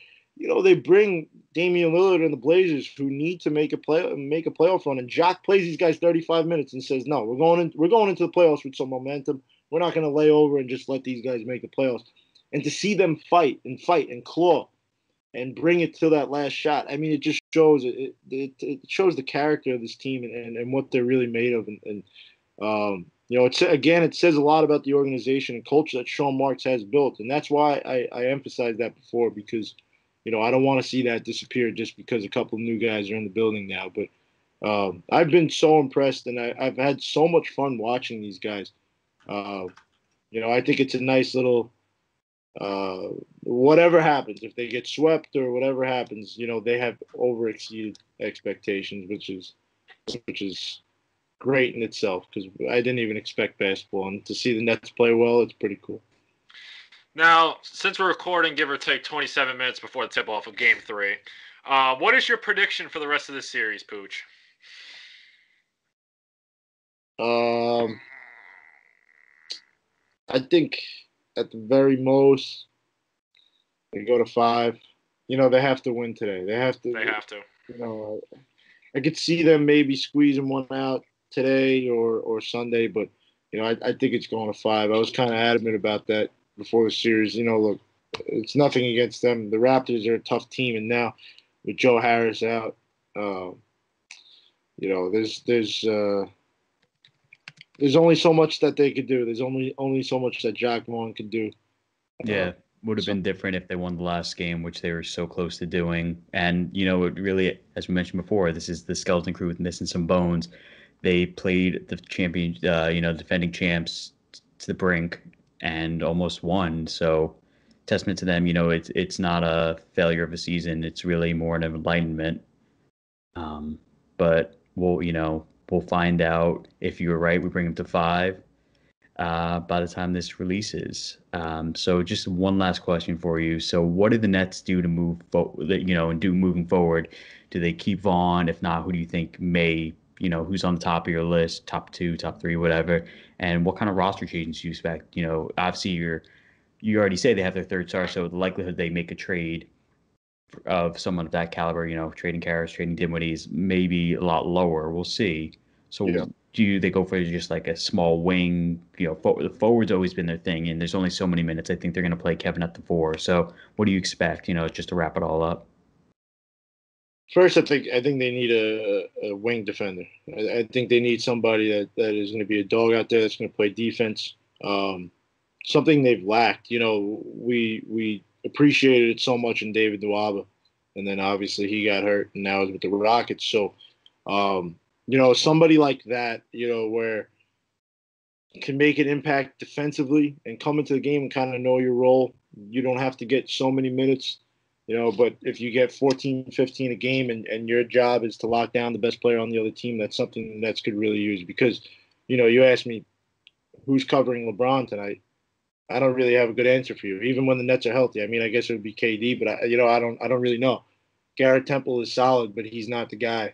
they bring Damian Lillard and the Blazers, who need to make a playoff run, and Jock plays these guys 35 minutes and says, "No, we're going into the playoffs with some momentum. We're not going to lay over and just let these guys make the playoffs." And to see them fight and claw and bring it to that last shot, it just shows it shows the character of this team and what they're really made of. It says a lot about the organization and culture that Sean Marks has built, and that's why I emphasized that before, because I don't want to see that disappear just because a couple of new guys are in the building now. But I've been so impressed, and I've had so much fun watching these guys. I think it's a nice little whatever happens, if they get swept or whatever happens, they have overexceeded expectations, which is great in itself because I didn't even expect basketball, and to see the Nets play well, it's pretty cool. Now, since we're recording, give or take 27 minutes before the tip-off of Game 3, what is your prediction for the rest of this series, Pooch? I think at the very most they go to 5. They have to win today. They have to. They have to. I could see them maybe squeezing one out today or Sunday, but I think it's going to 5. I was kind of adamant about that before the series. Look, it's nothing against them. The Raptors are a tough team, and now with Joe Harris out, there's only so much that they could do. There's only so much that Jack Vaughn could do. Yeah, would have been different if they won the last game, which they were so close to doing. And, it really, as we mentioned before, this is the skeleton crew with missing some bones. They played the champion, defending champs to the brink and almost won. So testament to them, it's not a failure of a season. It's really more an enlightenment. But we'll find out if you were right. We bring them to 5 by the time this releases. So just one last question for you. So what do the Nets do to move forward, and do moving forward? Do they keep Vaughn? If not, who do you think may, who's on the top of your list, top 2, top 3, whatever? And what kind of roster changes do you expect? Obviously you already say they have their third star, so the likelihood they make a trade of someone of that caliber, trading Karras, trading Dinwiddie is maybe a lot lower. We'll see. So Yeah. do they go for just like a small wing? The forward's always been their thing, and there's only so many minutes. I think they're going to play Kevin at the 4. So what do you expect? Just to wrap it all up. First, I think they need a wing defender. I think they need somebody that is going to be a dog out there that's going to play defense. Something they've lacked. We appreciated it so much in David Nwaba, and then obviously he got hurt, and now he's with the Rockets. So, somebody like that, where you can make an impact defensively and come into the game and kind of know your role. You don't have to get so many minutes, but if you get 14, 15 a game and your job is to lock down the best player on the other team, that's something the Nets could really use because, you asked me who's covering LeBron tonight. I don't really have a good answer for you. Even when the Nets are healthy, I mean, I guess it would be KD, but I don't really know. Garrett Temple is solid, but he's not the guy.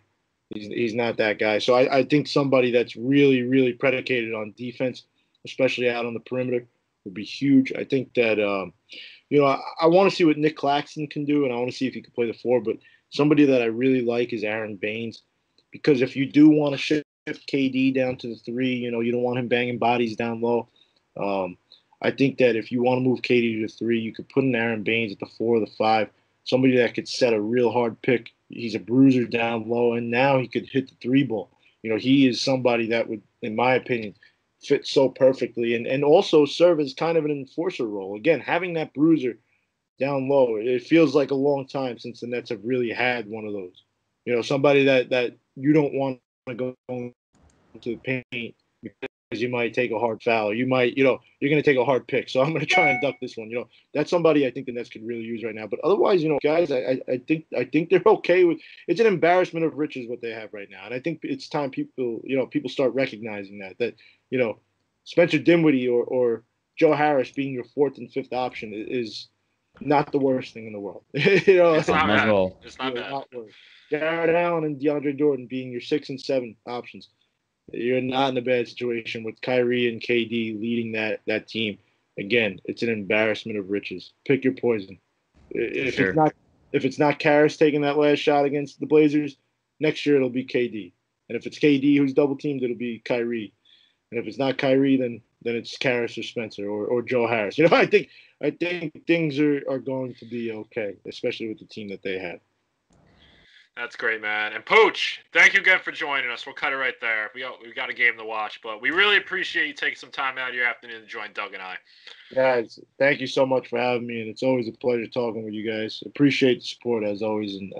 He's not that guy. So I think somebody that's really, really predicated on defense, especially out on the perimeter, would be huge. I think that I want to see what Nick Claxton can do, and I want to see if he can play the 4. But somebody that I really like is Aaron Baines, because if you do want to shift KD down to the 3, you don't want him banging bodies down low. I think that if you want to move KD to the 3, you could put an Aaron Baines at the 4 or the 5, somebody that could set a real hard pick. He's a bruiser down low, and now he could hit the 3 ball. He is somebody that would, in my opinion, fit so perfectly and also serve as kind of an enforcer role. Again, having that bruiser down low, it feels like a long time since the Nets have really had one of those. Somebody that you don't want to go into the paint because you might take a hard foul. You might, you're going to take a hard pick. So I'm going to try and duck this one. That's somebody I think the Nets could really use right now. But otherwise, guys, I think they're okay with. It's an embarrassment of riches what they have right now, and I think it's time people start recognizing that Spencer Dinwiddie or Joe Harris being your 4th and 5th option is not the worst thing in the world. It's not bad. It's not bad. Not worse. Jared Allen and DeAndre Jordan being your 6 and 7 options. You're not in a bad situation with Kyrie and KD leading that team. Again, it's an embarrassment of riches. Pick your poison. If it's not Karras taking that last shot against the Blazers, next year it'll be KD. And if it's KD who's double teamed, it'll be Kyrie. And if it's not Kyrie, then it's Karras or Spencer or Joe Harris. I think things are going to be okay, especially with the team that they have. That's great, man. And Pooch, thank you again for joining us. We'll cut it right there. We got a game to watch, but we really appreciate you taking some time out of your afternoon to join Doug and I. Guys, thank you so much for having me, and it's always a pleasure talking with you guys. Appreciate the support as always, and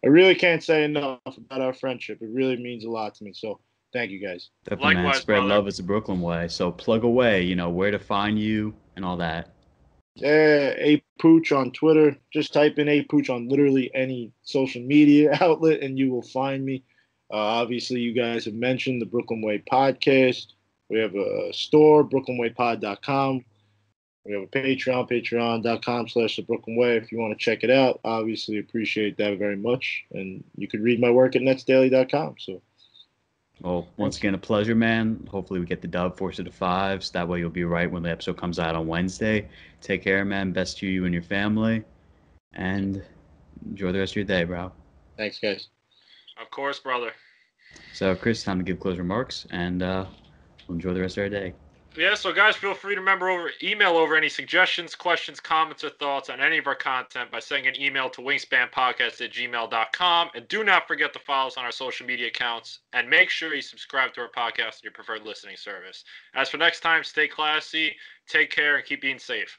I really can't say enough about our friendship. It really means a lot to me. So thank you guys. Definitely, man. Likewise, Spread brother. love is the Brooklyn way. So plug away, where to find you and all that. Yeah, A Pooch on Twitter. Just type in A Pooch on literally any social media outlet and you will find me. Obviously, you guys have mentioned the Brooklyn Way podcast. We have a store, brooklynwaypod.com. We have a Patreon, patreon.com/the Brooklyn Way if you want to check it out. Obviously, appreciate that very much. And you can read my work at netsdaily.com. So, Well, once again, a pleasure, man. Hopefully we get the dub, force it to fives. That way you'll be right when the episode comes out on Wednesday. Take care, man. Best to you and your family. And enjoy the rest of your day, bro. thanks, guys. Of course, brother. So, Chris, time to give closing remarks, and we'll enjoy the rest of our day. Yeah, so guys, feel free to email over any suggestions, questions, comments, or thoughts on any of our content by sending an email to wingspanpodcast@gmail.com. And do not forget to follow us on our social media accounts. And make sure you subscribe to our podcast on your preferred listening service. As for next time, stay classy, take care, and keep being safe.